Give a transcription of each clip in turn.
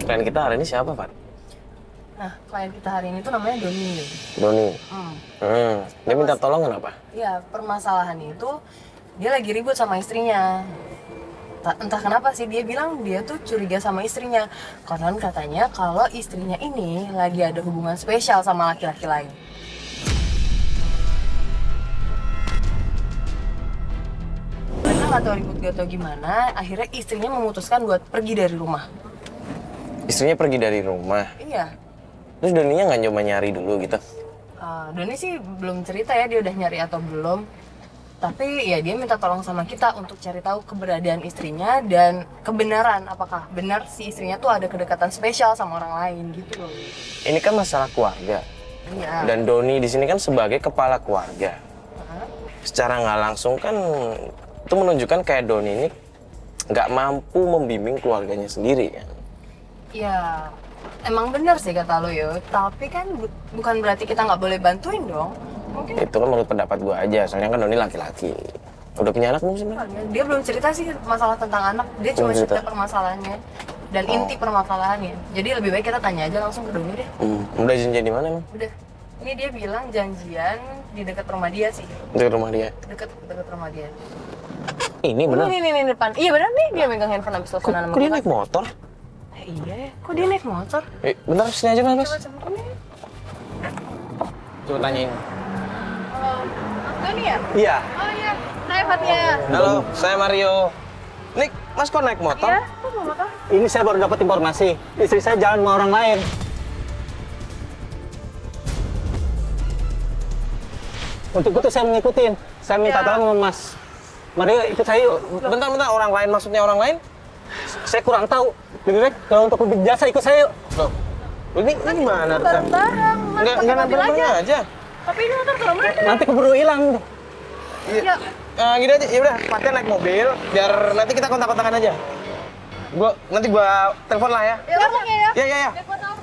klien kita hari ini siapa, Van? Nah, klien kita hari ini tuh namanya Doni. Doni. Dia minta tolong kenapa? Iya, permasalahannya itu dia lagi ribut sama istrinya. Entah kenapa sih dia bilang dia tuh curiga sama istrinya. Konon katanya kalau istrinya ini lagi ada hubungan spesial sama laki-laki lain. Mereka nggak tahu ribut gak tau gimana, akhirnya istrinya memutuskan buat pergi dari rumah. Istrinya pergi dari rumah. Iya. Terus Doninya nggak nyoba nyari dulu gitu? Doni sih belum cerita ya dia udah nyari atau belum. Tapi ya dia minta tolong sama kita untuk cari tahu keberadaan istrinya dan kebenaran apakah benar si istrinya tuh ada kedekatan spesial sama orang lain gitu loh. Ini kan masalah keluarga. Iya. Dan Doni di sini kan sebagai kepala keluarga. Secara nggak langsung kan itu menunjukkan kayak Doni ini nggak mampu membimbing keluarganya sendiri kan. Ya emang benar sih kata lo yo. Tapi kan bukan berarti kita nggak boleh bantuin dong. Mungkin Itu kan menurut pendapat gue aja, soalnya kan Doni laki-laki. Udah punya anak belum sebenarnya? dia belum cerita sih masalah tentang anak. Dia cuma Belum cerita. cerita permasalahannya dan inti permasalahannya. Jadi lebih baik kita tanya aja langsung ke Doni deh. Udah janjian di mana emang? Udah. Ini dia bilang janjian di dekat rumah dia sih. Di rumah dia. Dekat rumah dia. Ini bener? Ini depan. Iya benar nih dia megang handphone habis teleponan sama Kok dia kita. naik motor? Iya ya. Kok dia naik motor? Bentar, sini aja mas. Coba ini. Coba tanyain. Mas Doni ya? Iya. Oh iya. Saya Fatia. Halo, saya Mario. Nik, mas kok naik motor? Iya, kok mau motor? Ini saya baru dapat informasi. Istri saya jalan sama orang lain. Untuk itu saya mengikutin. Saya minta Ya. tolong sama Mas Mario, ikut saya yuk. Bentar, orang lain maksudnya orang lain? Saya kurang tahu. Lebih baik kalau untuk lebih jasa ikut saya yuk. Loh, ini gimana? Bareng-bareng. Mas Nggak pakai mobil nambah aja. Tapi ini motor taruh mana? Nanti keburu hilang. Ya. Gini aja, ya udah, pakai naik mobil, biar nanti kita kontak-kontakan aja. Nanti gua telepon lah ya. Ya, langsung ya. Ya. Ya, gua tahu.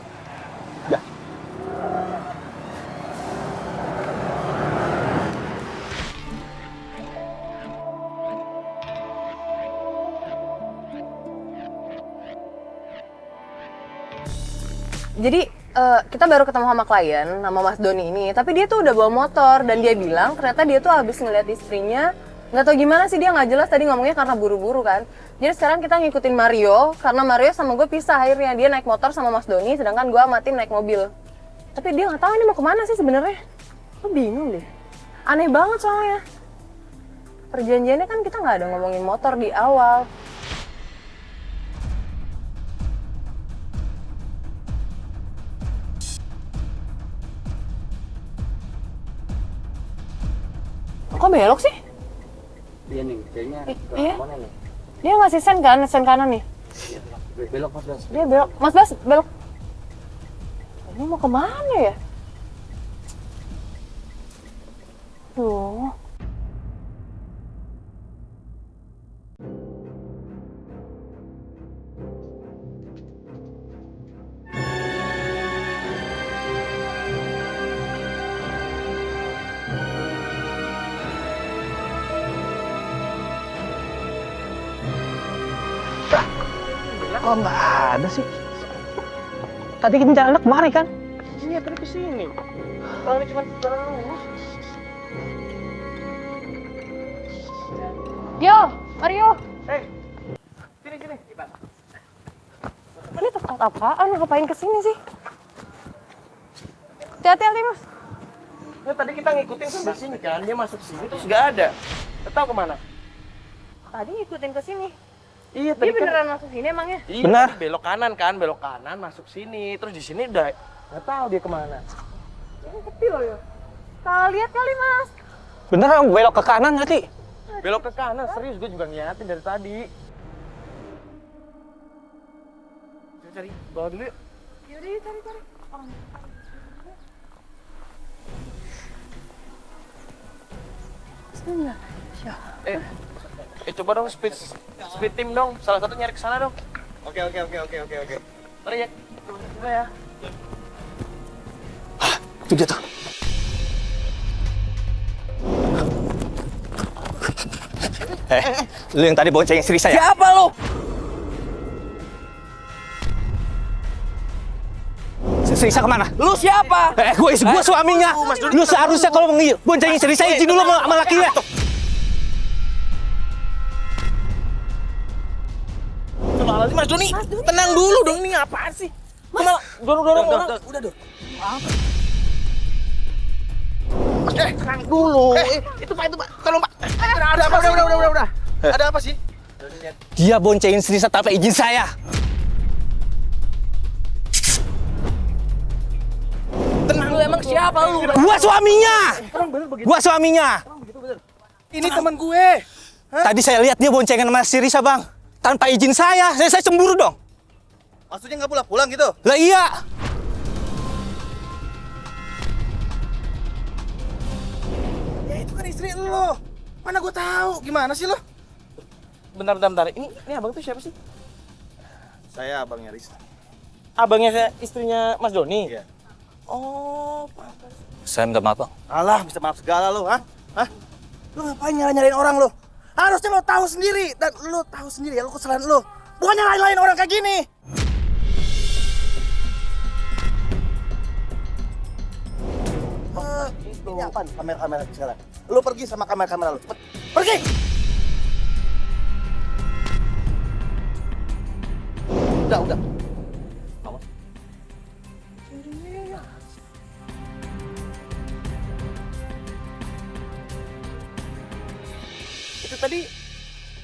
Jadi kita baru ketemu sama klien, sama Mas Doni ini. Tapi dia tuh udah bawa motor dan dia bilang ternyata dia tuh habis ngeliat istrinya. Nggak tahu gimana sih dia nggak jelas tadi ngomongnya karena buru-buru kan. Jadi sekarang kita ngikutin Mario karena Mario sama gue pisah akhirnya. Dia naik motor sama Mas Doni, sedangkan gue sama Tim naik mobil. Tapi dia nggak tahu ini mau kemana sih sebenarnya. Gue bingung deh. Aneh banget soalnya. Perjanjiannya kan kita nggak ada ngomongin motor di awal. Kok belok sih? Iya nih, kayaknya Iya. Dia ngasih sen kan, sen kanan nih. belok Mas Bas. Dia belok. Mas Bas, belok. Ini mau kemana ya? Tuh. Kok nggak ada sih? Tadi kita jalan kemari kan? Iya, tadi ke sini. Kalau ini cuma jalan lurus. Yo, Mario. Sini. Ini tempat apaan? Ngapain kesini sih? Hati-hati, Mas. Nah, tadi kita ngikutin sampai sini kan, dia masuk sini terus nggak ada. Nggak tahu kemana. Tadi ngikutin ke sini. Iya, Dia beneran masuk sini emangnya? Iya, Benar. tadi belok kanan masuk sini. Terus di sini udah nggak tahu dia kemana. Ini sepi loh, ya. Salah lihat kali, Mas. Bener belok ke kanan nggak sih? Belok ke kanan, serius gue juga ngeliatin dari tadi. Cari, bawa dulu yuk. Yaudah, cari. Bismillah. Coba dong speed team dong. Salah satu nyari ke sana dong. Oke. Mari ya. Coba ya. Itu dia tuh. Lu yang tadi bonceng istri saya. Siapa lo? istri saya kemana? Lu siapa? Gue suaminya. Lu seharusnya kalau mau boncengin istri saya izin dulu sama lakinya. Mas Doni, tenang dulu dong, ini apaan sih? Malah dorong-dorong orang. Udah, Dor. Tenang dulu. Itu Pak, tolong Pak. Ada apa? Udah. Ada apa sih? Dia boncengin istri saya tanpa izin saya. Tenang lu, emang siapa lu? Gua suaminya. Gua suaminya. Ini teman gue. Tadi saya lihat dia boncengan sama si Risa, Bang. Tanpa izin saya cemburu dong. Maksudnya nggak pulang-pulang gitu? Lah iya. Ya itu kan istri lo. Mana gue tahu? Gimana sih lo? Bentar. Ini abang tuh siapa sih? Saya abangnya Risa. Abangnya istrinya Mas Doni? Iya. Oh, pantas. Saya minta maaf, Bang. Alah, bisa maaf segala lo, Hah? Lo ngapain nyalain orang lo? Harusnya lo tahu sendiri, dan lo tahu sendiri ya lo kesalahan lo. Bukan nyalain orang kayak gini. Ini apaan? Kamera sekarang. Lo pergi sama kamera lo. Cepet. Pergi! Udah.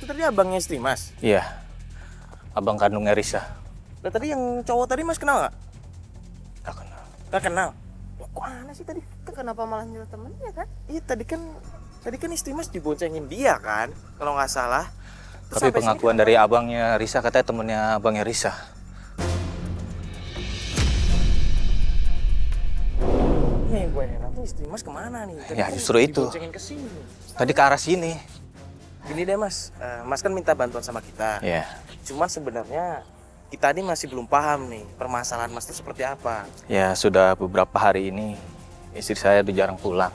Itu tadi abangnya istri Mas. Iya. Abang kandungnya Risa. Nah, tadi yang cowok tadi Mas kenal nggak? Gak kenal. Nggak kenal. Loh, kok aneh sih tadi? Kenapa malah nyuruh temennya kan? Iya tadi kan istri Mas diboncengin dia kan, kalau nggak salah. Terus Tapi sampai pengakuan sini dari abangnya Risa katanya temennya abangnya Risa. nih gue heran tuh istri Mas kemana nih? Tadi Ya, kan justru itu. diboncengin ke sini. Tadi ke arah sini. Gini deh Mas, Mas kan minta bantuan sama kita. Iya. Cuman sebenarnya kita ini masih belum paham nih permasalahan Mas itu seperti apa. Ya, sudah beberapa hari ini istri saya udah jarang pulang.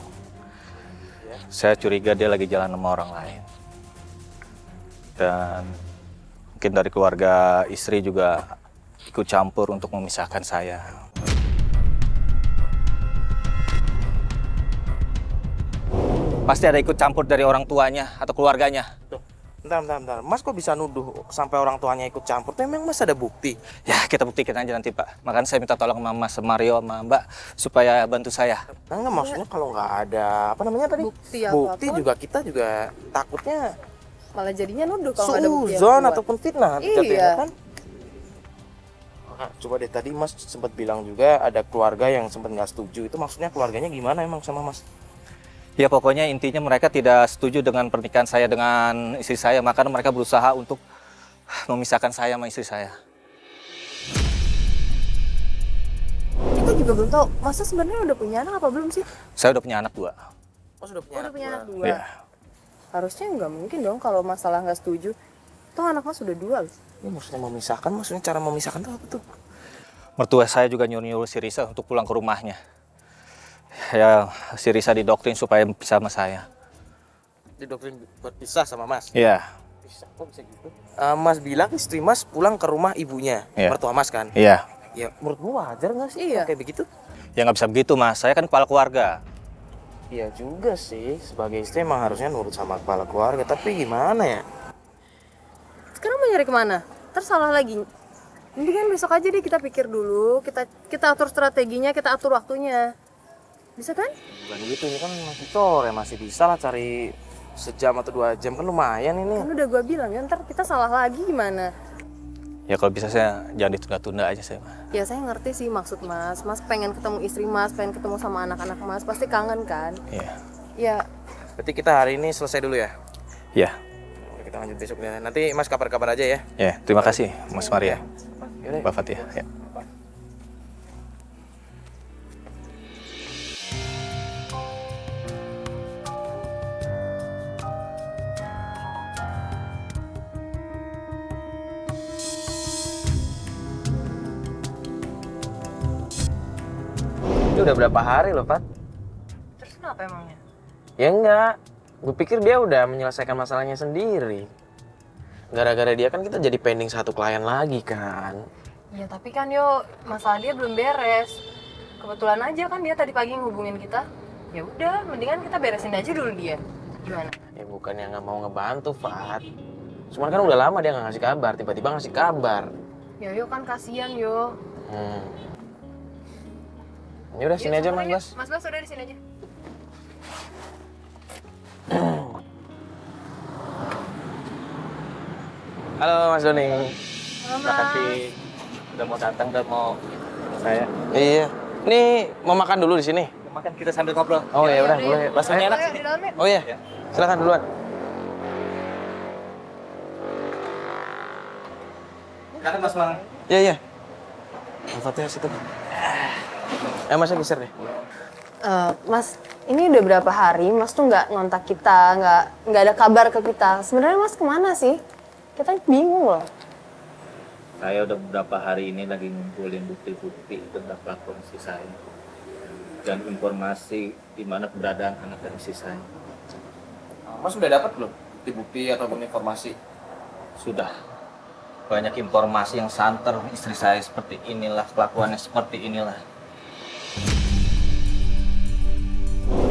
Saya curiga dia lagi jalan sama orang lain. Dan mungkin dari keluarga istri juga ikut campur untuk memisahkan saya. Pasti ada ikut campur dari orang tuanya atau keluarganya. Tuh, bentar. Mas kok bisa nuduh sampai orang tuanya ikut campur? Tuh emang Mas ada bukti? Ya, kita buktikan aja nanti, Pak. Makanya saya minta tolong sama Mas Mario sama Mbak supaya bantu saya. Nah, enggak maksudnya kalau nggak ada apa namanya tadi? Bukti apapun. Bukti juga kita juga takutnya Malah jadinya nuduh kalau nggak ada bukti yang suzon kuat. ataupun fitnah nanti Iya. jatuhnya kan? Coba deh tadi Mas sempat bilang juga ada keluarga yang sempat nggak setuju. Itu maksudnya keluarganya gimana emang sama Mas? Ya, pokoknya intinya mereka tidak setuju dengan pernikahan saya dengan istri saya. Makanya mereka berusaha untuk memisahkan saya sama istri saya. Kita juga belum tahu. Masa sebenarnya udah punya anak apa belum sih? Saya udah punya anak 2. Oh sudah punya Udah punya anak 2. Iya. Harusnya nggak mungkin dong kalau masalah nggak setuju. Toh anak mas sudah 2 loh. Ini maksudnya memisahkan, maksudnya cara memisahkan itu apa tuh? Mertua saya juga nyuruh-nyuruh si Risa untuk pulang ke rumahnya. Ya, si Risa didoktrin supaya pisah sama saya. Didoktrin buat pisah sama Mas? Iya. Pisah, kok bisa gitu? Mas bilang istri Mas pulang ke rumah ibunya, Iya. mertua Mas kan? Iya. Ya menurut gua wajar nggak sih Iya. kayak begitu? Ya nggak bisa begitu, Mas. Saya kan kepala keluarga. Iya juga sih, sebagai istri emang harusnya nurut sama kepala keluarga, tapi gimana ya? Sekarang mau nyari kemana? Tersalah lagi. Mendingan besok aja deh kita pikir dulu, kita atur strateginya, kita atur waktunya. Bisa kan? Bukan gitu, ini kan masih sore, masih bisa lah cari sejam atau 2 jam, kan lumayan ini. Kan udah gua bilang ya, ntar kita salah lagi gimana? Ya kalau bisa saya jangan ditunda-tunda aja saya, Mas. Ya saya ngerti sih maksud mas. Mas pengen ketemu istri mas, pengen ketemu sama anak-anak mas, pasti kangen kan? Iya. Ya, Berarti kita hari ini selesai dulu ya? Iya. Kita lanjut besok ya. Nanti Mas kabar-kabar aja ya. Ya, terima kasih Mas Maria. Yaudah. Mbak Fatia. Ya. Itu udah berapa hari loh, Pat? terus kenapa emangnya? Ya enggak. Gue pikir dia udah menyelesaikan masalahnya sendiri. Gara-gara dia kan kita jadi pending 1 klien lagi kan. Ya tapi kan yo, masalah dia belum beres. kebetulan aja kan dia tadi pagi ngehubungin kita. Ya udah, mendingan kita beresin aja dulu dia. Gimana? Ya bukannya nggak mau ngebantu, Fat. Cuman kan udah lama dia nggak ngasih kabar, tiba-tiba ngasih kabar. Yo kan kasihan yo. Ini udah sini aja, Mas Bas. Mas Bas udah di sini aja. Halo Mas Doni. Halo, Terima kasih udah mau datang dan mau saya. Iya. Ini mau makan dulu di sini. Makan kita sambil ngobrol. Oh ya udah, boleh. Baksonya enak Ayo, sini. di dalam ya. Oh iya. Silakan duluan. Silakan Mas Mang. Iya, iya. Al-Fatihah situ. Masnya geser deh. Mas, ini udah berapa hari Mas tuh nggak ngontak kita, nggak ada kabar ke kita. Sebenarnya Mas kemana sih? Kita bingung loh. Saya udah beberapa hari ini lagi ngumpulin bukti-bukti tentang pelakuan istri saya dan informasi di mana keberadaan anak dan istri saya. Mas udah dapat belum bukti-bukti ataupun informasi? Sudah banyak informasi yang santer, istri saya seperti inilah, kelakuannya seperti inilah.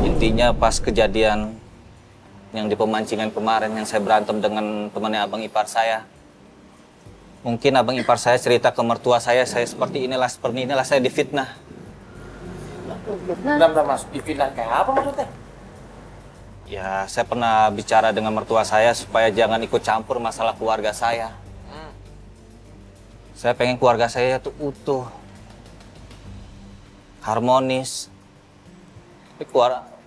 Intinya pas kejadian yang di pemancingan kemarin yang saya berantem dengan temannya abang ipar saya. Mungkin abang ipar saya cerita ke mertua saya seperti inilah, saya difitnah. Bentar Mas, difitnah kayak apa maksudnya? Ya, saya pernah bicara dengan mertua saya supaya jangan ikut campur masalah keluarga saya. Saya pengen keluarga saya tuh utuh, harmonis. Tapi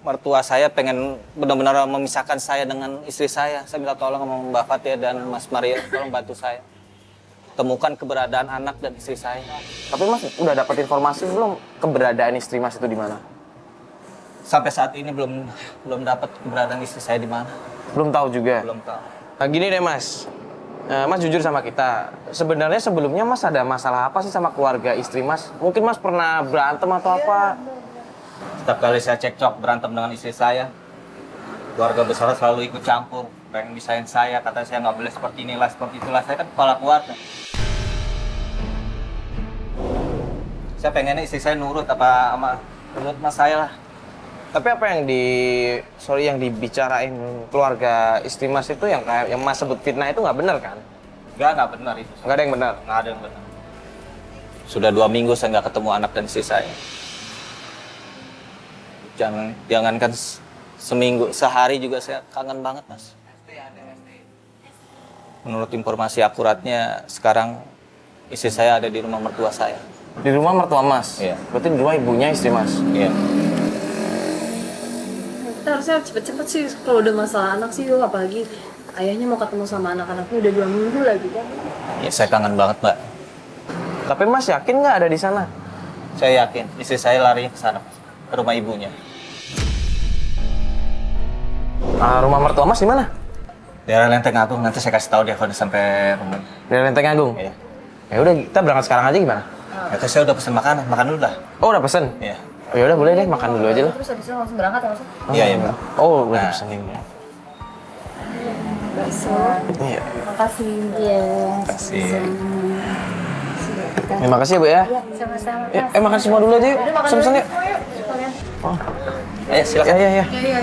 mertua saya pengen benar-benar memisahkan saya dengan istri saya. Saya minta tolong sama Mbak Fatia dan Mas Maria, tolong bantu saya. Temukan keberadaan anak dan istri saya. Tapi Mas udah dapat informasi belum keberadaan istri Mas itu di mana? Sampai saat ini belum dapat keberadaan istri saya di mana. Belum tahu juga. Belum tahu. Nah, gini deh Mas. Mas jujur sama kita. Sebenarnya sebelumnya Mas ada masalah apa sih sama keluarga istri Mas? Mungkin Mas pernah berantem atau apa? Setiap kali saya cekcok berantem dengan istri saya, keluarga besar selalu ikut campur, pengen misahin saya, kata saya nggak boleh seperti inilah, seperti itulah. Saya kan kepala keluarga. Saya pengennya istri saya nurut menurut mas saya lah. Tapi apa yang yang dibicarain keluarga istri Mas itu yang kayak yang Mas sebut fitnah itu nggak benar kan? Nggak benar itu. Nggak ada yang benar. Nggak ada yang benar. Sudah 2 minggu saya nggak ketemu anak dan istri saya. Jangankan seminggu, sehari juga saya kangen banget, Mas. Menurut informasi akuratnya, sekarang istri saya ada di rumah mertua saya. Di rumah mertua Mas? Iya. Berarti di rumah ibunya istri Mas? Iya. Kita harusnya cepet-cepet sih kalau udah masalah anak sih, apalagi ayahnya mau ketemu sama anak-anaknya udah 2 minggu lagi kan. Ya, saya kangen banget, Mbak. Tapi Mas yakin nggak ada di sana? Saya yakin istri saya larinya ke sana, ke rumah ibunya. Rumah mertua Mas di mana? Daerah Lenteng Agung, nanti saya kasih tahu dia kalau udah sampai rumah. Di Lenteng Agung? Iya. Ya udah, kita berangkat sekarang aja gimana? Ya, saya udah pesen makan dulu dah. Oh, udah pesen? Iya. Oh, ya udah boleh deh, makan dulu aja lah. Terus habis itu langsung berangkat ya Mas? Iya, Mbak. Oh, udah pesenin. Bakso. Iya. Makasih. Iya. Kasih. Terima kasih ya, Bu ya. Sama-sama. Ya, makan semua dulu aja yuk. Pesen-pesen yuk. Oh. Ayo, silakan. Ya. Iya.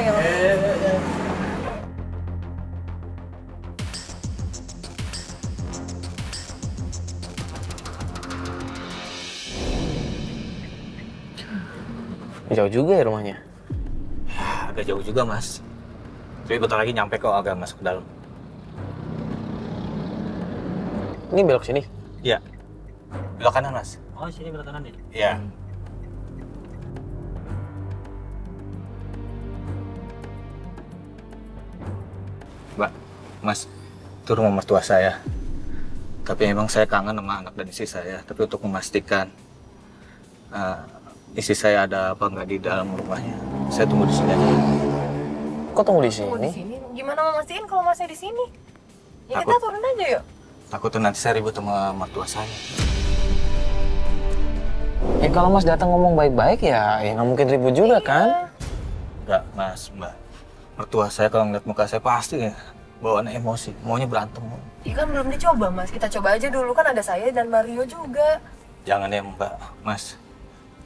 Jauh juga ya rumahnya. Agak jauh juga, Mas. Tapi bentar lagi nyampe kok, agak masuk ke dalam. Ini belok sini. Iya. Belok kanan, Mas. Oh, sini belok kanan ya? Iya. Mbak, Mas, itu rumah mertua saya. Tapi emang saya kangen sama anak dan istri saya. Tapi untuk memastikan istri saya ada apa nggak di dalam rumahnya, saya tunggu di sini aja. Kok tunggu di Tunggu sini? di sini. Gimana mau mastiin kalau Masnya di sini? Ya Takut. kita turun aja yuk. Takut tuh nanti saya ribut sama mertua saya. Ya kalau Mas datang ngomong baik-baik ya nggak mungkin ribut juga kan? Enggak, Mas, Mbak. Mertua saya kalau ngeliat muka saya pasti ya bawaan emosi, maunya berantem. Ya kan belum dicoba Mas, kita coba aja dulu kan ada saya dan Mario juga. Jangan ya, Mbak, Mas.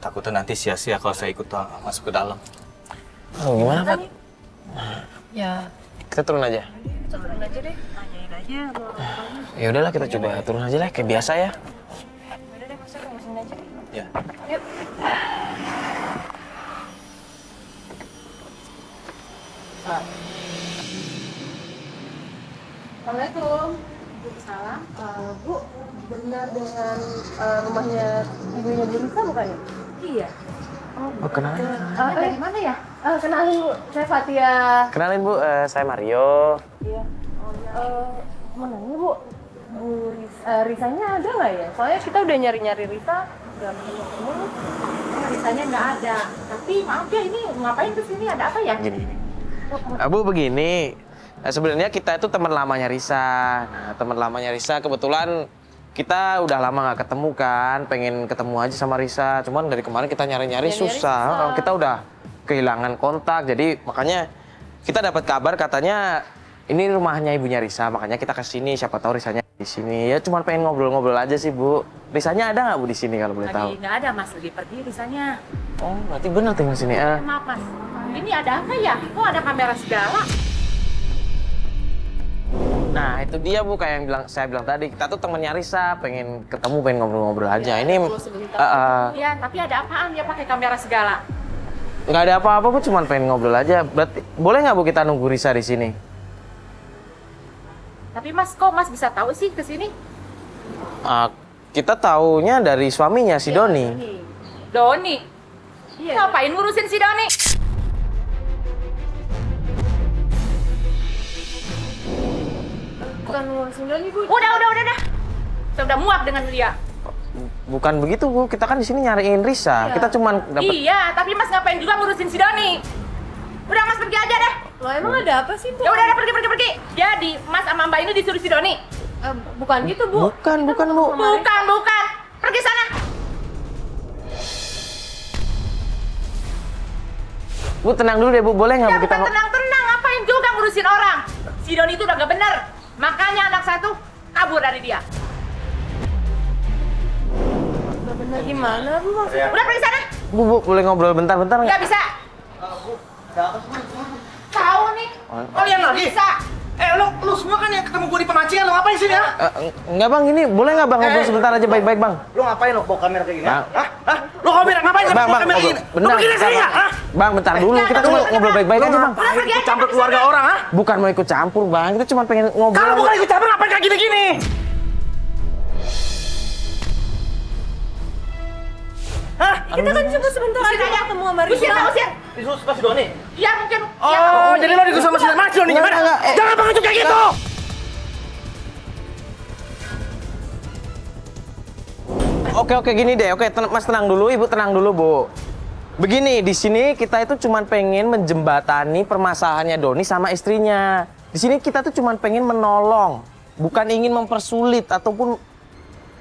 Takutnya nanti sia-sia kalau saya ikut masuk ke dalam. Oh, gimana, Pak? Ya, Kita turun aja. kita turun aja deh. Tanyain aja Ya udahlah, kita coba turun aja lah, kayak biasa ya. Udah deh, masuk ke sini aja. Ya. Yuk. Assalamualaikum. Waalaikumsalam. Bu, benar dengan rumahnya ibunya Bu Risa bukan ya? Iya. Oh, kenalin. Dari mana ya? Kenalin Bu, saya Fatia. Kenalin, Bu, saya Mario. Iya. Mana nih Bu? Bu Risanya ada nggak ya? Soalnya kita udah nyari-nyari Risa, nggak ketemu. Risanya nggak ada. Tapi maaf ya, ini ngapain kesini? Ada apa ya? Gini. Bu, begini. Sebenarnya kita itu teman lamanya Risa. Nah, teman lamanya Risa kebetulan kita udah lama nggak ketemu kan, pengen ketemu aja sama Risa. Cuman dari kemarin kita nyari-nyari susah. Kita udah kehilangan kontak, jadi makanya kita dapat kabar katanya ini rumahnya ibunya Risa, makanya kita ke sini. Siapa tahu Risanya di sini. Ya cuman pengen ngobrol-ngobrol aja sih, Bu. Risanya ada nggak, Bu, di sini kalau boleh tahu? Lagi nggak ada Mas, lagi pergi Risanya. Oh, berarti benar tinggal sini. Maaf Mas, ini ada apa ya? Kok ada kamera segala? Nah, itu dia, Bu, kayak yang saya bilang tadi. Kita tuh temennya Risa, pengen ketemu, pengen ngobrol-ngobrol aja. Ini Iya, tapi ada apaan dia pakai kamera segala? nggak ada apa-apa, Bu, cuman pengen ngobrol aja. Berarti boleh nggak, Bu, kita nunggu Risa di sini? Tapi Mas, kok Mas bisa tahu sih ke sini? Kita taunya dari suaminya, si Doni. Doni? Iya. Ngapain ngurusin si Doni? Bukan ngurusin Doni, Bu. Udah. Saya udah muak dengan dia. Bukan begitu, Bu. Kita kan di sini nyariin Risa. Iya. Kita cuman dapet... Iya, tapi Mas ngapain juga ngurusin si Doni? Udah Mas pergi aja deh. Loh, emang ada apa sih, Bu? Ya udah pergi. Jadi Mas sama Mbak ini disuruh si Doni. Bukan gitu, Bu. Bukan, Bu. Bukan. Pergi sana. Bu, tenang dulu deh, Bu. Boleh nggak, Ya Bu, kita... bukan tenang, ngapain juga ngurusin orang? Si Doni itu udah gak bener. Makanya anak saya tuh kabur dari dia. Gak bener gimana, Bu, maksudnya? Udah pergi sana. Bu, boleh ngobrol bentar-bentar nggak? Nggak bisa. Tahu nih. Kalian lagi? Bisa. Lu semua kan yang ketemu gue di pemancingan, lu ngapain sini, ha? Enggak, Bang. Ini boleh nggak, Bang, ngobrol sebentar aja baik-baik, Bang? Lu ngapain lo bawa kamera kayak gini? Bang. Hah? Lu ngapain Bang, bawa kamera ngobrol. kayak gini? Lu Bentar, begini sini ya? Hah? Bang, bentar dulu. Kita cuma ngobrol baik-baik aja, Bang. Udah pergi aja. Campur keluarga orang, ha? Bukan mau ikut campur, Bang. Kita cuma pengen ngobrol. Kalau bukan ikut campur, ngapain kayak gini-gini? Hah? Kita kan cuma sebentar aja ketemu sama Risa. Usir. Disuruh suka si Doni? Ya mungkin. Oh, jadi lo disuruh sama si Doni? Doni gimana? Enggak. Jangan pengecut kayak gitu! Oke, gini deh. Oke, Mas tenang dulu, Ibu tenang dulu, Bu. Begini, di sini kita itu cuma pengen menjembatani permasalahannya Doni sama istrinya. Di sini kita tuh cuma pengen menolong, bukan ingin mempersulit ataupun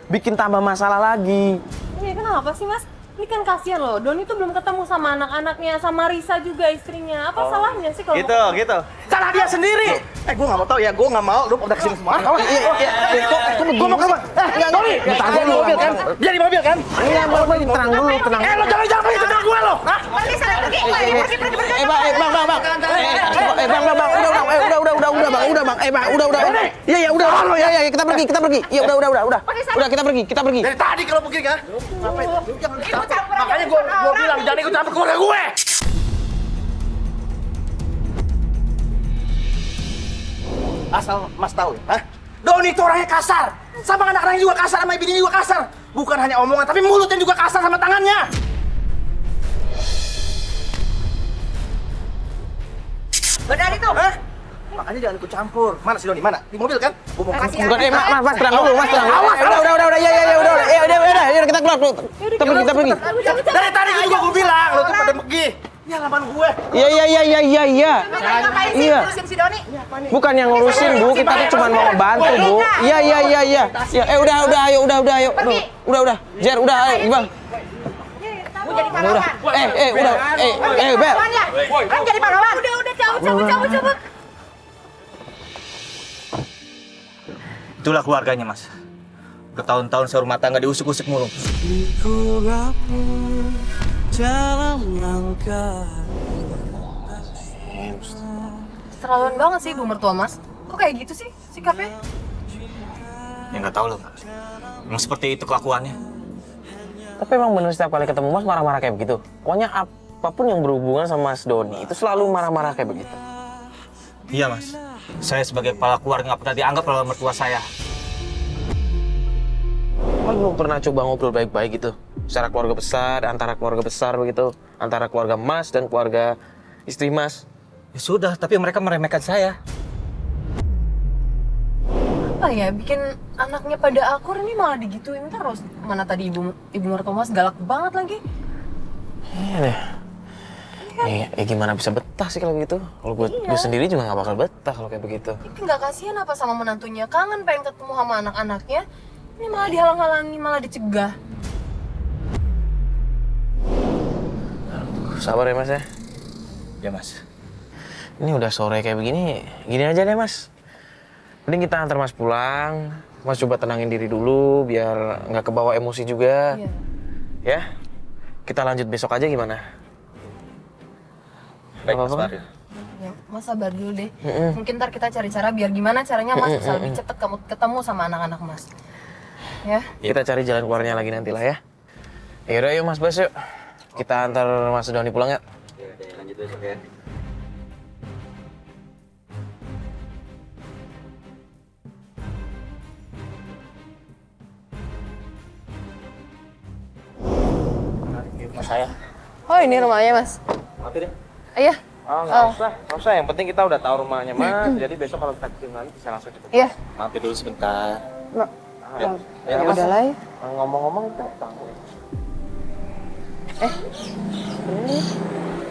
bikin tambah masalah lagi. Iya, kenapa sih, Mas? Ini kan kasihan loh, Doni tuh belum ketemu sama anak-anaknya, sama Risa juga istrinya. Apa salahnya sih kalau Gitu. Salah dia sendiri. Gue nggak mau tahu ya, gue nggak mau. Lu udah kesini semua. Iya. Gue mau kabar. Doni, bentar dia di dulu, mobil kan? Dia di mobil kan? Enggak, Bang, tenang dulu. Lo jangan pergi ke tempat gue lo. Hah? Pergi sana, pergi. Pergi. Bang. Udah, Bang. Udah. Iya, udah. Ya, kita pergi. Ya, udah. Udah, kita pergi. Dari tadi kalau begini kan? Ngapain? Jangan Ikut campur. campur Makanya aja gue urusan orang. bilang jangan ikut campur keluarga gue. Asal Mas tahu ya, hah? Doni itu orangnya kasar. Sama anak-anaknya juga kasar, sama ibunya juga kasar. Bukan hanya omongan, tapi mulutnya juga kasar sama tangannya. Benar itu. Hah? Makanya jangan ikut campur. Mana si Doni? Mana? Di mobil kan? Gua mau Makasih. Bukan, Mas tenang dulu, Mas tenang. Awas. Udah. Ya, kita keluar. Kita pergi. Dari tadi juga gue bilang, lo tuh pada pergi. Ya laman gue. Iya. Ngapain sih Iya. ngurusin si Doni? Bukan yang ngurusin, Bu. Kita tuh cuma mau bantu, Bu. Iya. Ya, ayo. Udah. Jer, udah, ayo, Bang. Kamu jadi pahlawan. Udah. Bel. Pahlawan ya? Kan jadi pahlawan. Udah, cabut. Itulah keluarganya, Mas. Bertahun-tahun saya rumah tangga diusik-usik mulu. Keterlaluan banget sih ibu mertua Mas. Kok kayak gitu sih sikapnya? Ya nggak tahu loh. Emang seperti itu kelakuannya. Tapi emang bener setiap kali ketemu Mas marah-marah kayak begitu? Pokoknya apapun yang berhubungan sama Mas Doni itu selalu marah-marah kayak begitu? Iya mas. Saya sebagai kepala keluarga nggak pernah dianggap oleh mertua saya. Mas belum pernah coba ngobrol baik-baik gitu? Secara keluarga besar, antara keluarga besar begitu? Antara keluarga Mas dan keluarga istri Mas? Ya sudah, tapi mereka meremehkan saya. Apa ya bikin anaknya pada akur ini malah digituin terus. Mana tadi ibu mertua Mas galak banget lagi. Iya deh. Ya gimana bisa betah sih kalau gitu? Kalau gue sendiri juga nggak bakal betah kalau kayak begitu. Itu nggak kasihan apa sama menantunya? Kangen pengen ketemu sama anak-anaknya. Ini malah dihalang-halangi, malah dicegah. Sabar ya Mas ya. Ya mas. Ini udah sore kayak begini, gini aja deh Mas. Mending kita antar Mas pulang. Mas coba tenangin diri dulu biar nggak kebawa emosi juga. Iya. Ya? Kita lanjut besok aja gimana? Baik mas Apa-apa? Farid. Ya, Mas sabar dulu deh. Mungkin ntar kita cari cara biar gimana caranya Mas bisa lebih cepet ketemu sama anak-anak Mas. Ya. Kita cari jalan keluarnya lagi nanti lah ya. Yaudah yuk Mas Bas yuk. Kita antar Mas Doni pulang ya. Lanjut besok ya. Mas saya. Oh ini rumahnya Mas. Mati deh. Iya. Oh nggak usah. Yang penting kita udah tahu rumahnya Mas. Jadi besok kalau kita ketemu lagi bisa langsung cepet. Iya. Mampir dulu sebentar. Ya udah lah ya. Ngomong-ngomong itu tahu.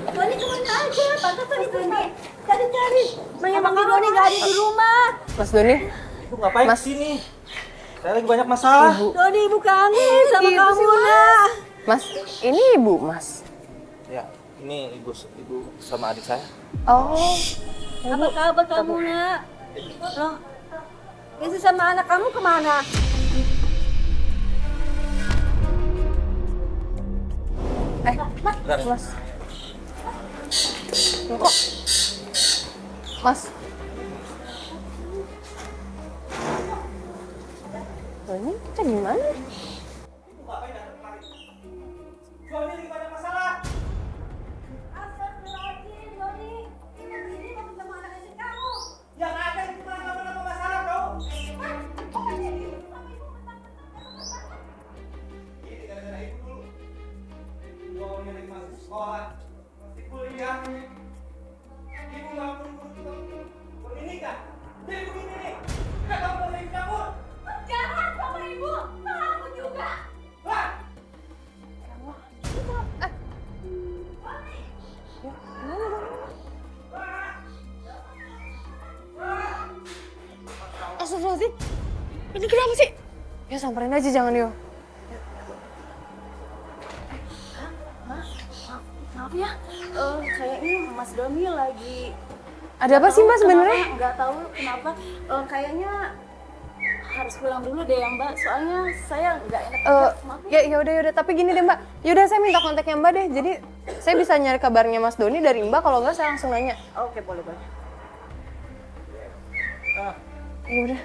Doni kemana aja? Pantas tadi Doni. Cari-cari. Emang Doni nggak ada di rumah. Mas Doni. Ibu ngapain Mas. kesini? Saya lagi banyak masalah. Doni ibu kangen sama kamu nak. Mas, ini ibu Mas. Ya, ini ibu sama adik saya. Oh. Apa kabar kamu nak? Loh, istri sama anak kamu kemana? Mas. Loh, kok? Mas. Loh, ini kita gimana? Astagfirullahaladzim, Doni. Ini mau ketemu anak istri kamu. Yang ada di rumah nggak pernah masalah tau. Ini gara-gara ibu dulu. Uangnya lagi masuk sekolah, masih kuliah. Ibu nggak perlu ini kan? Jadi begini nih. Nggak tahu kalau ibu cabut. Jahat sama ibu, kamu juga. Lah, Astagfirullahaladzim. Ini kenapa sih? Ya samperin aja jangan yo. Maaf ya, kayaknya Mas Doni lagi. Ada apa sih Mbak sebenarnya? Nggak tahu kenapa. Kayaknya harus pulang dulu deh ya Mbak. Soalnya saya nggak enak. Maaf ya. Ya udah tapi gini deh Mbak. Yaudah saya minta kontaknya Mbak deh. Jadi saya bisa nyari kabarnya Mas Doni dari Mbak, kalau enggak saya langsung nanya. Oke boleh. Ya udah.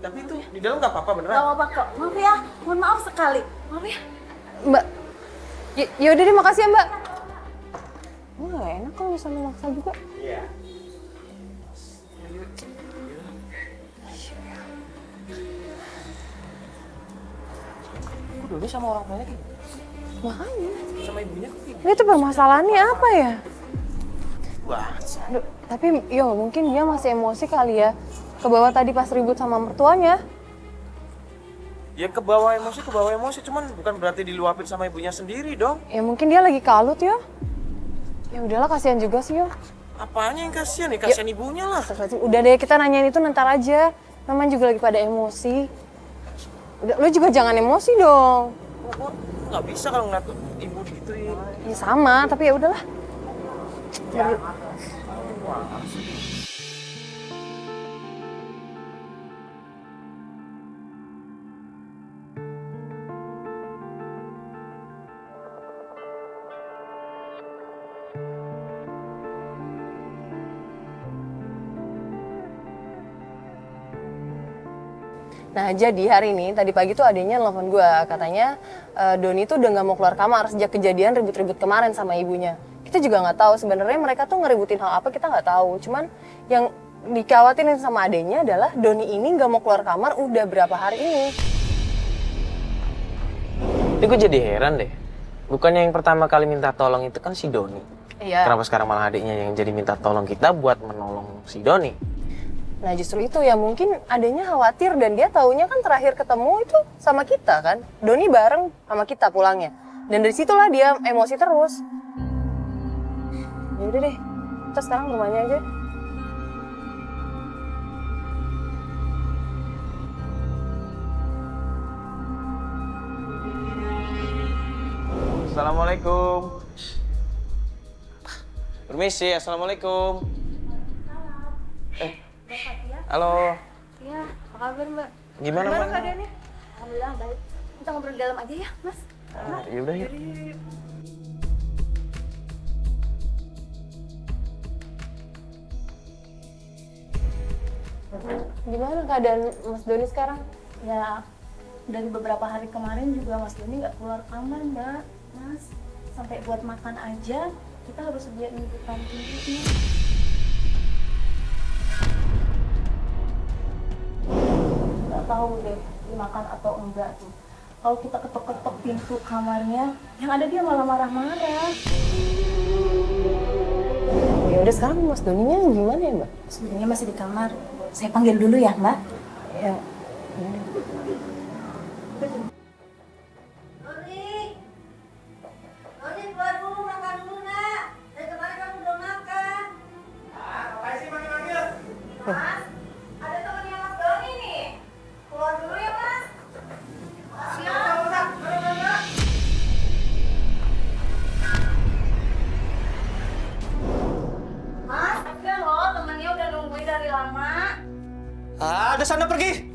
tapi itu di dalam nggak apa-apa beneran. Nggak apa-apa kok. Maaf ya, mohon maaf sekali. Maaf ya. Mbak. Yaudah deh makasih ya Mbak. Gue gak enak kalau misalnya maksa juga. Iya. Kok dulu sama orang tuanya kayak gitu? Makanya. Sama ibunya kok kayak gitu? Itu permasalahannya apa ya? banget sih. Duh, tapi yo mungkin dia masih emosi kali ya. Kebawa tadi pas ribut sama mertuanya. Ya ke bawah emosi, cuman bukan berarti diluapin sama ibunya sendiri dong. Ya mungkin dia lagi kalut ya. Ya udahlah kasihan juga sih yo. Apanya yang kasihan nih? Kasihan ibunya lah. Astagfirullahaladzim. Udah deh kita nanyain itu ntar aja. Namanya juga lagi pada emosi. Udah, lu juga jangan emosi dong. Kok nggak bisa kalau ngeliat ibu digituin. Ya sama, tapi ya udahlah. Nah, jadi hari ini tadi pagi tuh adanya nelfon gue, katanya Doni tuh udah nggak mau keluar kamar sejak kejadian ribut-ribut kemarin sama ibunya. Kita juga nggak tahu sebenarnya mereka tuh ngeributin hal apa, kita nggak tahu. Cuman yang dikhawatirin sama adenya adalah Doni ini nggak mau keluar kamar udah berapa hari ini. Ini gue jadi heran deh. Bukannya yang pertama kali minta tolong itu kan si Doni. Iya. Kenapa sekarang malah adiknya yang jadi minta tolong kita buat menolong si Doni? Nah justru itu ya, mungkin adanya khawatir dan dia taunya kan terakhir ketemu itu sama kita kan. Doni bareng sama kita pulangnya. Dan dari situlah dia emosi terus. Ya udah deh, kita sekarang ke rumahnya aja. Assalamualaikum. Permisi, assalamualaikum. Halo. Iya, apa kabar Mbak? Gimana Mbak? Keadaannya? Alhamdulillah baik. Kita ngobrol di dalam aja ya, Mas. Ya udah yuk. Gimana keadaan Mas Doni sekarang? Ya, dari beberapa hari kemarin juga Mas Doni nggak keluar kamar, Mbak. Mas, sampai buat makan aja kita harus sediain di kantin. Nggak tahu deh dimakan atau enggak tuh. Kalau kita ketok-ketok pintu kamarnya, yang ada dia malah marah-marah. Ya udah, sekarang Mas Doninya gimana ya, Mbak? Sebenarnya masih di kamar. Saya panggil dulu ya, Mbak. Ya. Doni keluar dulu, makan dulu nak. Dari kemarin kamu belum makan. Ngapain sih manggil-manggil? Mas, ada temennya Mas Doni nih. Keluar dulu ya Mas. Siap. Mas, ada loh temennya udah nungguin dari lama. Ada sana pergi.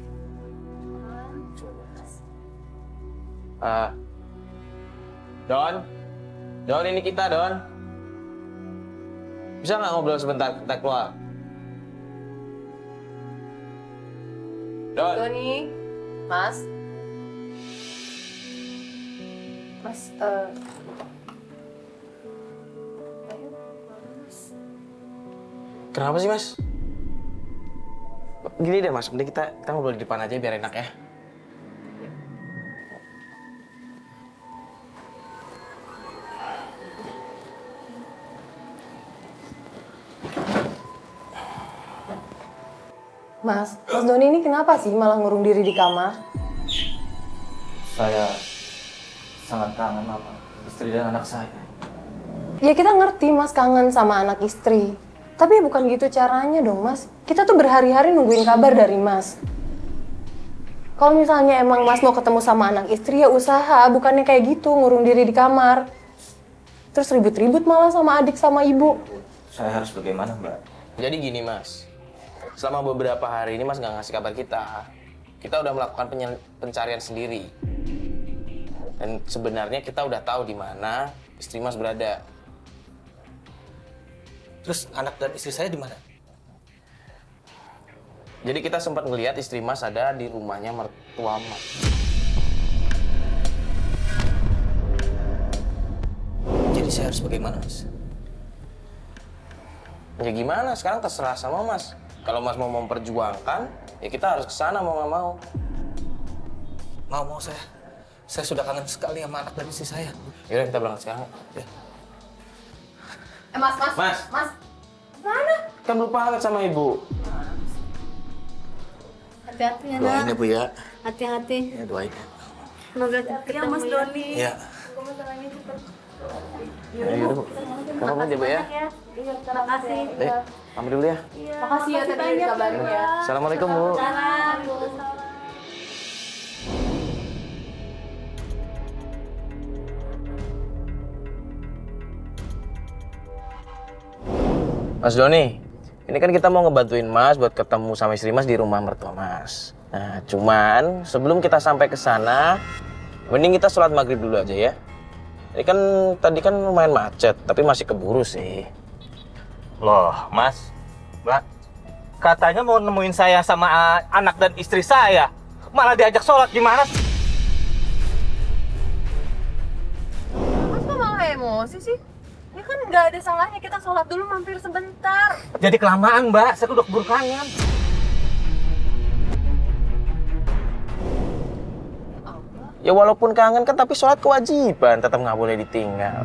Don ini kita Don. Bisa nggak ngobrol sebentar, kita keluar? Don. Doni, Mas. Mas, Kenapa sih Mas? Gini deh Mas, mending kita ngobrol di depan aja biar enak ya. Mas Doni ini kenapa sih malah ngurung diri di kamar? Saya sangat kangen sama istri dan anak saya. Ya kita ngerti Mas kangen sama anak istri. Tapi bukan gitu caranya dong Mas. Kita tuh berhari-hari nungguin kabar dari Mas. Kalau misalnya emang Mas mau ketemu sama anak istri ya usaha, bukannya kayak gitu ngurung diri di kamar. Terus ribut-ribut malah sama adik sama ibu. Saya harus bagaimana, Mbak? Jadi gini Mas, selama beberapa hari ini Mas nggak ngasih kabar kita. Kita udah melakukan pencarian sendiri. Dan sebenarnya kita udah tahu di mana istri Mas berada. Terus anak dan istri saya di mana? Jadi kita sempat ngelihat istri Mas ada di rumahnya mertua Mas. Jadi saya harus bagaimana, Mas? Ya gimana? Sekarang terserah sama Mas. Kalau Mas mau memperjuangkan, ya kita harus ke sana mau nggak mau. Mau saya. Saya sudah kangen sekali sama anak dan istri saya. Yaudah kita berangkat sekarang. Ya. Mas. Mas. Mana? Kan lupa hangat sama ibu. Hati-hati ya, Doain ya, Nak. Bu ya. Hati-hati. Ya, doain. Semoga ketemu Mas Doni. Iya. Ya, yaudah Bu. Kamu aja Bu ya. Iya, terima kasih. Pamit dulu ya. Makasih ya tadi udah kabarin ya. Assalamualaikum Bu. Salam. Mas Doni, ini kan kita mau ngebantuin Mas buat ketemu sama istri Mas di rumah mertua Mas. Nah, cuman sebelum kita sampai ke sana, mending kita sholat maghrib dulu aja ya. Ini kan tadi kan lumayan macet, tapi masih keburu sih. Loh, Mas, Mbak, katanya mau nemuin saya sama anak dan istri saya. malah diajak sholat gimana sih? Mas kok malah emosi sih? Ya kan nggak ada salahnya kita sholat dulu mampir sebentar. Jadi kelamaan mbak, saya tuh udah keburu kangen. Ya walaupun kangen kan, tapi sholat kewajiban, tetap nggak boleh ditinggal.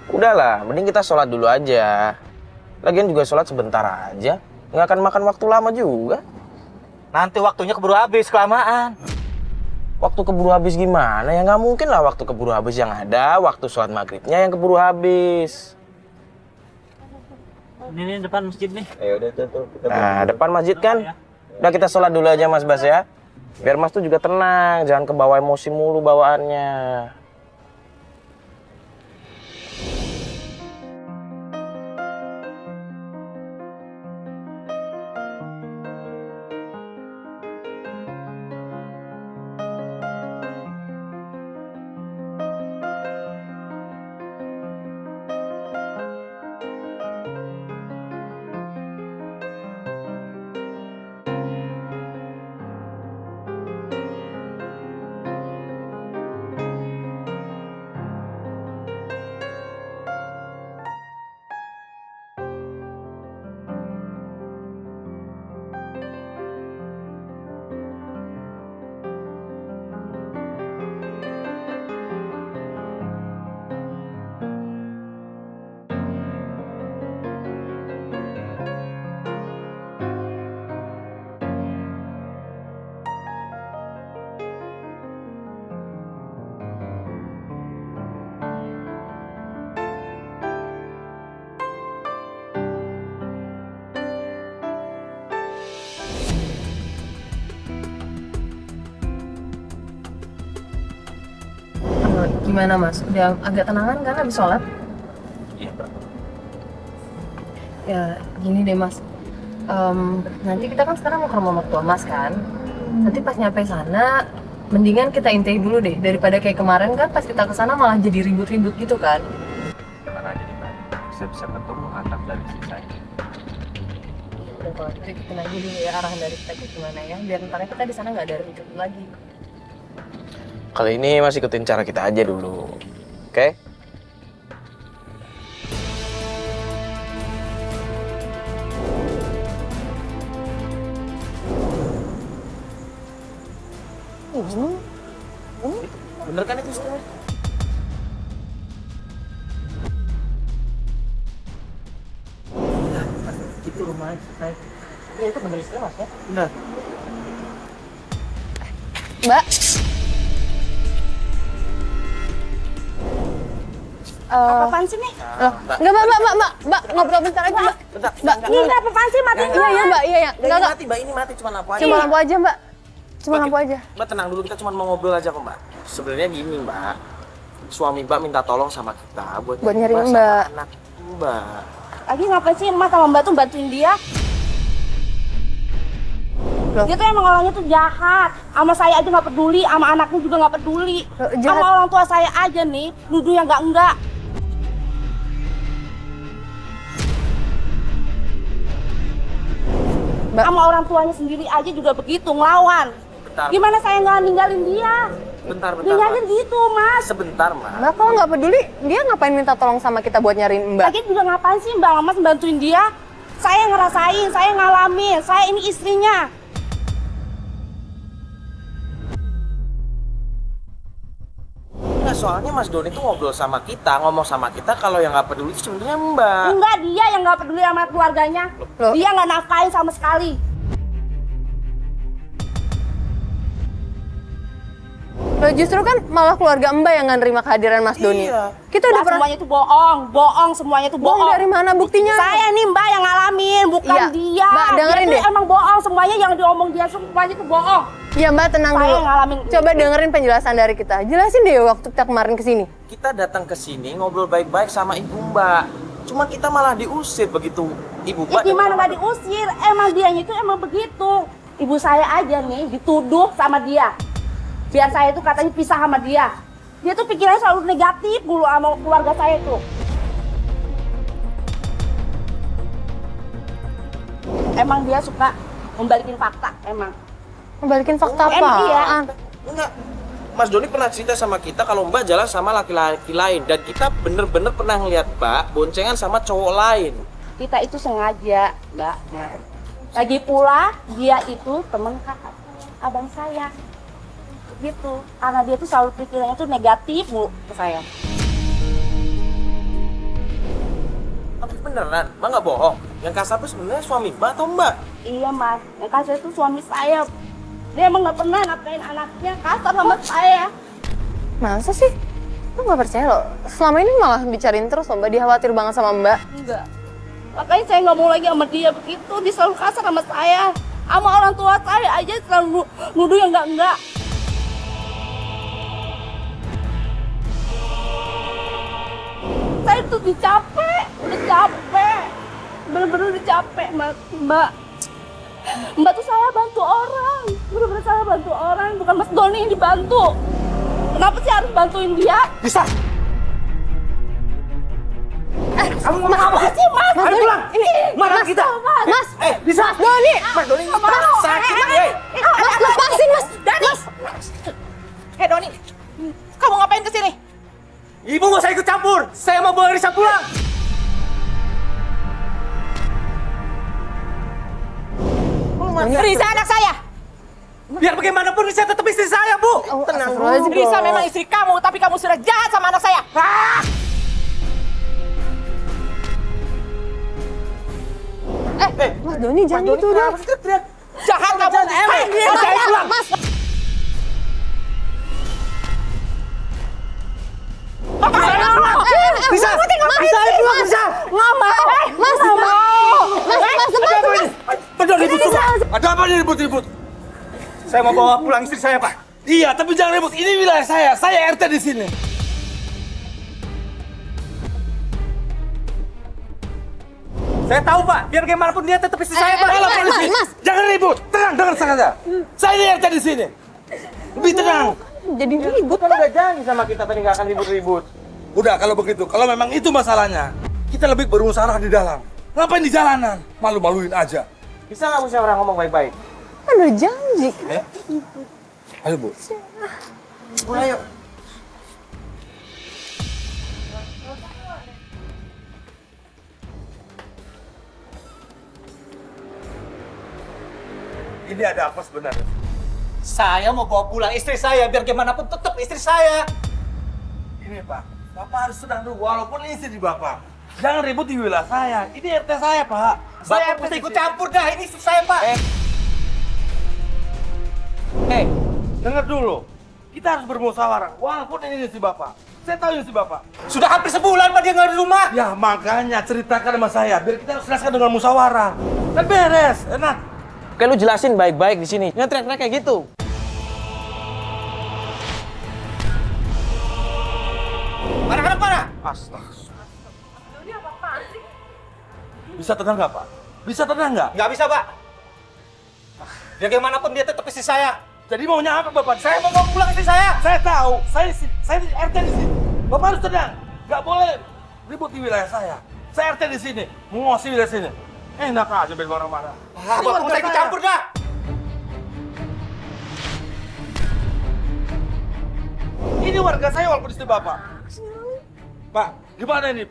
Udahlah, mending kita sholat dulu aja. Lagian juga sholat sebentar aja, nggak akan makan waktu lama juga. Nanti waktunya keburu habis, kelamaan. Waktu keburu habis gimana? Ya nggak mungkin lah waktu keburu habis, yang ada waktu sholat maghribnya yang keburu habis. Ini depan masjid nih. Ya udah tuh. Nah, depan masjid kan? Udah kita sholat dulu aja Mas Bas ya. Biar Mas tuh juga tenang, jangan kebawa emosi mulu bawaannya. Gimana Mas? Udah agak tenangan kan habis sholat? Iya, Pak. Ya gini deh Mas, nanti kita kan sekarang mau ke rumah mertua Mas kan? Nanti pas nyampe sana, mendingan kita intai dulu deh, daripada kayak kemarin kan pas kita kesana malah jadi ribut-ribut gitu kan? Karena jadi saya bisa ketemu anak dari si saya. Dan kalau gitu ikutin aja dulu ya arahan dari kita kayak gimana ya, biar ntar kita di sana nggak ada ribut lagi. Kali ini masih ikutin cara kita aja dulu, oke? Bener kan itu istrinya? Itu rumah saya. Iya itu bener istrinya Mas ya? Bener. Mbak. Apa-apaan sih nih? Enggak, Mbak, ngobrol bentar aja, Mbak. Mbak, Ini apa-apaan sih? Matiin iya, iya, Mbak, iya. Enggak, Mati mbak, ini mati cuma lampu aja. cuma lampu aja, Mbak. Cuma lampu aja. Mbak tenang dulu, kita cuma mau ngobrol aja kok mbak. Sebenarnya gini mbak, suami mbak minta tolong sama kita buat nyariin sama Mbak. anak mbak. Lagi ngapain sih Mas sama Mbak tuh bantuin dia? Loh. Dia tuh emang orangnya tuh jahat. Sama saya aja nggak peduli, sama anaknya juga nggak peduli. Jahat. Sama orang tua saya aja nih, nuduh yang enggak. Mbak. Sama orang tuanya sendiri aja juga begitu, ngelawan. Bentar, Gimana saya nggak ninggalin dia? bentar, Ninggalin mbak. gitu, Mas. Sebentar mbak. Mbak, kalau nggak peduli, dia ngapain minta tolong sama kita buat nyariin Mbak? Lagi juga ngapain sih Mbak Mas bantuin dia? Saya ngerasain, saya ngalamin, saya ini istrinya. Nggak, soalnya Mas Doni tuh ngobrol sama kita, ngomong sama kita kalau yang nggak peduli itu sebenarnya mbak. Enggak, dia yang nggak peduli sama keluarganya. Loh. Dia nggak nafkain sama sekali. Loh, justru kan malah keluarga Mbak yang nggak nerima kehadiran Mas Doni. Iya. Kita udah Nah, pernah semuanya itu bohong semuanya itu bohong bohong. dari mana buktinya? Saya nih Mbak yang ngalamin, bukan Iya. dia. Mbak, dengerin dia tuh deh. emang bohong, semuanya yang diomong dia semuanya itu bohong. Ya Mbak, tenang Saya dulu. yang ngalamin. Coba dengerin penjelasan dari kita. Jelasin deh waktu kita kemarin kesini. Kita datang ke sini ngobrol baik-baik sama ibu mbak. Cuma kita malah diusir begitu ibu Ya mbak. gimana nggak diusir? Emang dianya itu emang begitu. Ibu saya aja nih dituduh sama dia. Biar saya itu katanya pisah sama dia. Dia tuh pikirannya selalu negatif dulu sama keluarga saya tuh. Emang dia suka membalikin fakta, emang. Balikin fakta Emang iya? apaan? Enggak. Mas Doni pernah cerita sama kita kalau Mbak jalan sama laki-laki lain dan kita bener-bener pernah ngeliat Mbak boncengan sama cowok lain. Kita itu sengaja, Mbak. Lagi pula dia itu teman kakak abang saya. Gitu. Karena dia tuh selalu pikirannya tuh negatif Bu ke saya. Tapi beneran, Mbak nggak bohong. Yang kasar tuh sebenarnya suami Mbak atau Mbak? Iya Mas, yang kasar itu suami saya. Dia emang nggak pernah nafkain anaknya, kasar sama saya. Masa sih? Lu nggak percaya loh? Selama ini malah bicarain terus loh Mbak, dia khawatir banget sama Mbak. Enggak. Makanya saya nggak mau lagi sama dia begitu, dia selalu kasar sama saya. Sama orang tua saya aja selalu nuduh yang enggak. Saya tuh udah capek. Bener-bener udah capek, Mbak. Mbak tuh saya bantu orang. Bener-bener saya bantu orang, bukan Mas Doni yang dibantu. Kenapa sih harus bantuin dia? Bisa. Kamu mau apa sih, Mas? Ayo pulang. Ini Mana kita? Mas. Bisa. Mas Doni! Mas Doni sakit nih. Mas, lepasin Mas! Mas! Doni, kamu ngapain kesini? Ibu nggak usah ikut campur. Saya mau bawa Risa pulang. Risa anak saya. Biar bagaimanapun Risa tetap istri saya, Bu. Tenang dulu. Risa memang istri kamu, tapi kamu sudah jahat sama anak saya. Mas Doni jangan gitu dong. Jahat kamu. Saya pulang. Risa, Risa, ayo pulang, Risa. Nggak mau! Mas, nggak mau! Mas, lepasin Mas! Ada ribut semua. Ada apa nih ribut-ribut? Saya mau bawa pulang istri saya, Pak. Iya, tapi jangan ribut. Ini wilayah saya. Saya RT di sini. Saya tahu, Pak. Biar bagaimanapun dia tetap istri saya, Pak. Ayo, polisi. Jangan ribut. Tenang, dengar saja. Saya ini RT di sini. Lebih tenang. Jadi ribut Kan udah janji sama kita tadi nggak akan ribut-ribut. Udah, kalau begitu. Kalau memang itu masalahnya, kita lebih bermusyawarah di dalam. Ngapain di jalanan? Malu-maluin aja. Bisa nggak musyawarah ngomong baik-baik? kan udah janji. Ayo, Bu. Ayo. Ini ada apa sebenarnya? Saya mau bawa pulang istri saya, biar gimana pun tetap istri saya. Ini, Pak. Bapak harus sedang dulu, walaupun ini istri Bapak. Jangan ribut di wilayah saya. Ini RT saya, Pak. Saya mesti ikut campur dah, ini istri saya, Pak. Dengar dulu. Kita harus bermusyawarah, walaupun ini istri Bapak. Saya tahu ini istri Bapak. Sudah hampir sebulan Pak dia nggak di rumah. Ya, makanya ceritakan sama saya, biar kita selesaikan dengan musyawarah. Kan beres, enak. Oke, lu jelasin baik-baik di sini. Jangan teriak-teriak kayak gitu. Anak-anak mana? Astaga. Bisa tenang nggak, Pak? Bisa tenang nggak? Nggak bisa, Pak. Bagaimanapun dia tetap istri saya. Jadi maunya apa, Bapak? Saya mau bawa pulang istri saya. Saya tahu, saya di RT di sini. Bapak harus tenang. Nggak boleh ribut di wilayah saya. Saya RT di sini, menguasai wilayah sini. Enak aja biar marah-marah. Ah, Bapak mau saya ikut campur dah. Ini warga saya walaupun istri Bapak. Pak, gimana ini?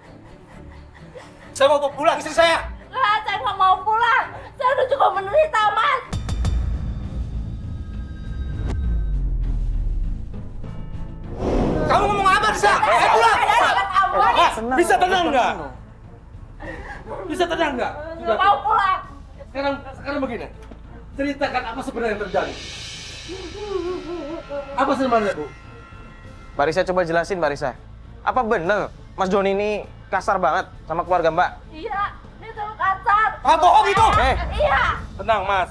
Saya mau bawa pulang istri saya. Nggak, saya nggak mau pulang. Saya udah cukup menderita, Mas. Kamu ngomong apa, Risa? Saya pulang. Mas, bisa tenang nggak? Bisa tenang nggak? Nggak mau pulang. Sekarang begini. Ceritakan apa sebenarnya yang terjadi. Apa sebenarnya, Bu? Mbak Risa coba jelasin, Mbak Risa. Apa bener Mas Doni ini kasar banget sama keluarga Mbak? Iya, dia selalu kasar. Ah, bohong itu. Iya, Tenang, Mas.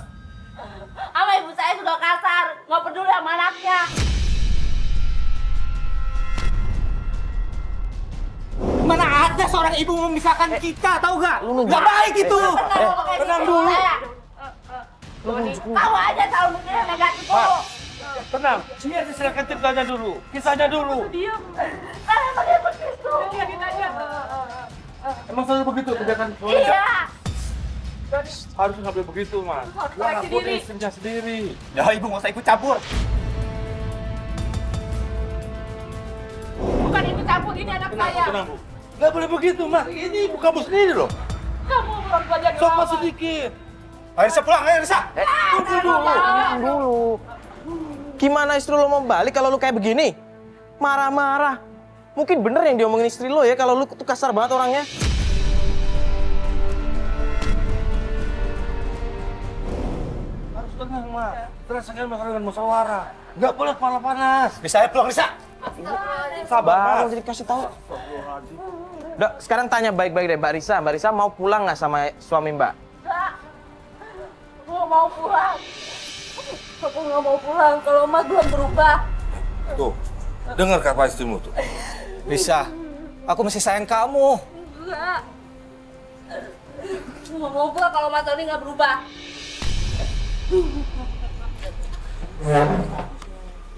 sama ibu saya sudah kasar. Nggak peduli sama anaknya. Mana ada seorang ibu memisahkan kita, tahu nggak? Nggak baik itu. Tenang dulu. Kamu aja selalu mikirnya negatif dulu. Tenang. Biar diserahkan ceritanya dulu. Kisahnya dulu. Diam. Kenapa dia begitu? Emang selalu begitu kebiasaan? Iya. Harus nggak boleh begitu, Mas. Dia ngakuin istrinya sendiri. Ya ibu nggak usah ikut campur. Bukan itu campur, ini anak saya. Tenang, Bu. Nggak boleh begitu, Mas. Ini ibu kamu sendiri loh. Kamu belum belajar Sopan sedikit. Ayo Risa pulang, ayo Risa. Tunggu dulu. Tenang dulu. Gimana istri lo mau balik kalau lu kayak begini? Marah-marah. Mungkin bener yang diomongin istri lo ya kalau lu tuh kasar banget orangnya. Harus tenang, Mas. Selesaikan masalah dengan musyawarah. Nggak boleh kepala panas. Risa, ayo pulang Risa. Sabar, Baru Mas. jadi kasih tahu. Udah, sekarang tanya baik-baik deh Mbak Risa. Mbak Risa mau pulang nggak sama suami Mbak? Aku mau pulang. Aku nggak mau pulang kalau Mas belum berubah. Tuh, dengar kata istrimu tuh. Risa, aku masih sayang kamu. Enggak. Aku nggak mau pulang kalau Mas Doni nggak berubah.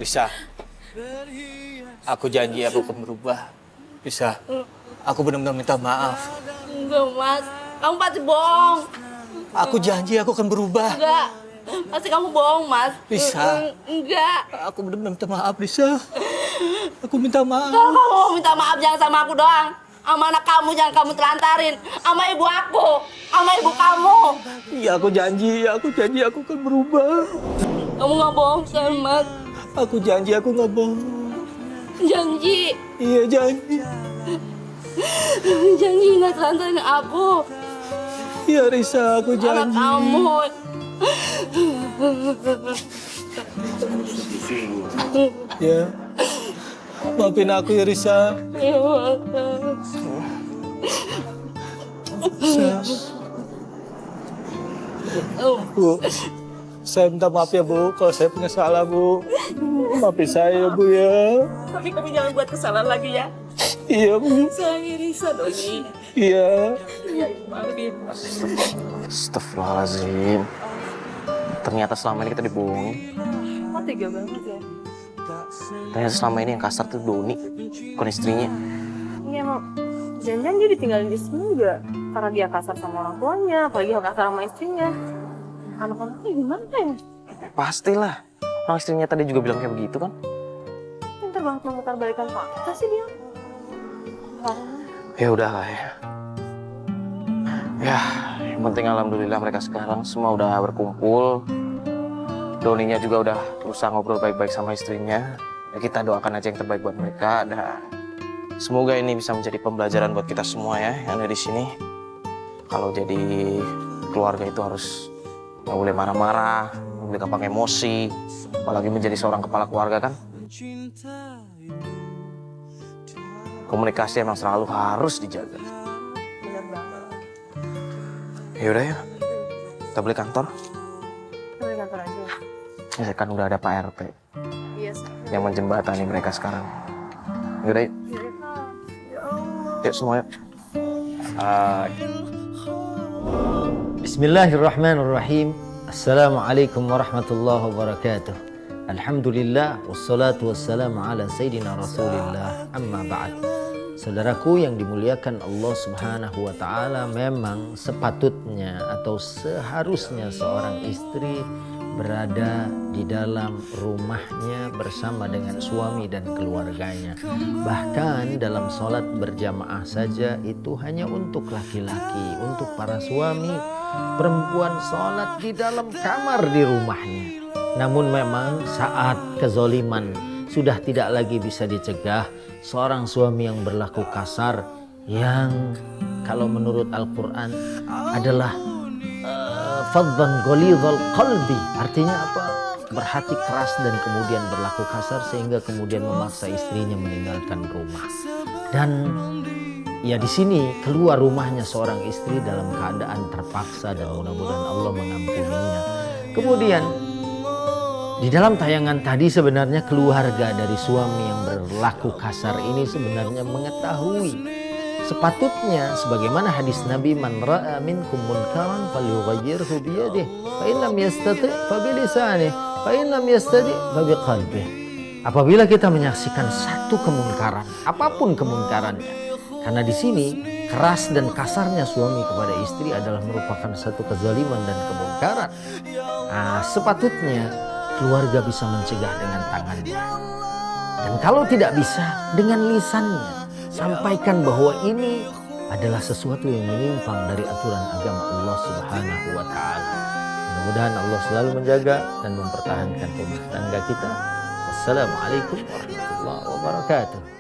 Risa, aku janji aku akan berubah. Risa, aku benar-benar minta maaf. Enggak, Mas. Kamu pasti bohong. Aku janji aku akan berubah. Enggak. Pasti kamu bohong, Mas. Risa. Enggak. Aku benar-benar minta maaf, Risa. Aku minta maaf. Kalau kamu mau minta maaf jangan sama aku doang. Sama anak kamu jangan kamu telantarin. Sama ibu aku. Sama ibu kamu. Iya, aku janji aku akan berubah. Kamu nggak bohong, kan, Mas? Aku janji aku nggak bohong. Janji. Iya, janji. Janji nggak telantarin aku. Iya, Risa, aku Anak janji. kamu. Ya. Maafin aku ya, Risa. Iya, Mas. Bu, saya minta maaf ya, Bu, kalau saya punya salah, Bu. Maafin saya, Bu, ya. Tapi kamu jangan buat kesalahan lagi ya. Iya, Bu. Sayangi Risa, Doni. Iya. Iya, maafin. Astagfirullahaladzim. Ternyata selama ini kita dibohongin. Kok tega banget ya? Ternyata selama ini yang kasar tuh Doni, bukan istrinya. Ini emang jangan-jangan dia ditinggalin istrinya juga karena dia kasar sama orang tuanya, apalagi kasar sama istrinya. Anak-anaknya gimana ya? Pastilah. Orang istrinya tadi juga bilang kayak begitu kan? Pintar banget memutar balikan fakta sih dia. Ya udahlah ya. Ya, yang penting alhamdulillah mereka sekarang semua udah berkumpul. Doninya juga udah berusaha ngobrol baik-baik sama istrinya. Ya kita doakan aja yang terbaik buat mereka. Dan semoga ini bisa menjadi pembelajaran buat kita semua ya yang ada di sini. Kalau jadi keluarga itu harus nggak boleh marah-marah, nggak boleh gampang emosi. Apalagi menjadi seorang kepala keluarga kan. Komunikasi emang selalu harus dijaga. Bener banget. Yaudah ya, kita balik kantor. Kita di kantor aja. Ya kan udah ada Pak RT Iya sih. yang menjembatani mereka sekarang. Yaudah yuk. Yuk semua yuk. Bismillahirrahmanirrahim. Assalamualaikum warahmatullahi wabarakatuh. Alhamdulillah wassalatu wassalamu ala sayyidina Rasulillah. Amma ba'd. Saudaraku yang dimuliakan Allah Subhanahu wa taala, memang sepatutnya atau seharusnya seorang istri berada di dalam rumahnya bersama dengan suami dan keluarganya. Bahkan dalam sholat berjamaah saja itu hanya untuk laki-laki, untuk para suami. Perempuan sholat di dalam kamar di rumahnya. Namun memang saat kezoliman sudah tidak lagi bisa dicegah, seorang suami yang berlaku kasar, yang kalau menurut Al-Quran adalah faddan ghalidhal qalbi, artinya apa? Berhati keras dan kemudian berlaku kasar sehingga kemudian memaksa istrinya meninggalkan rumah. Dan ya di sini keluar rumahnya seorang istri dalam keadaan terpaksa dan mudah-mudahan Allah mengampuninya. Kemudian di dalam tayangan tadi sebenarnya keluarga dari suami yang berlaku kasar ini sebenarnya mengetahui sepatutnya sebagaimana hadis Nabi, man ra'a minkum munkaran falyughayyirhu biyadihi fa in lam yastati' fa bilisanihi fa in lam yastati' fa biqalbihi. Apabila kita menyaksikan satu kemungkaran, apapun kemungkarannya, karena di sini keras dan kasarnya suami kepada istri adalah merupakan satu kezaliman dan kemungkaran. Nah, sepatutnya keluarga bisa mencegah dengan tangannya. Dan kalau tidak bisa, dengan lisannya. Sampaikan bahwa ini adalah sesuatu yang menyimpang dari aturan agama Allah Subhanahu wa Ta'ala. Mudah-mudahan Allah selalu menjaga dan mempertahankan rumah tangga kita. Wassalamualaikum warahmatullahi wabarakatuh.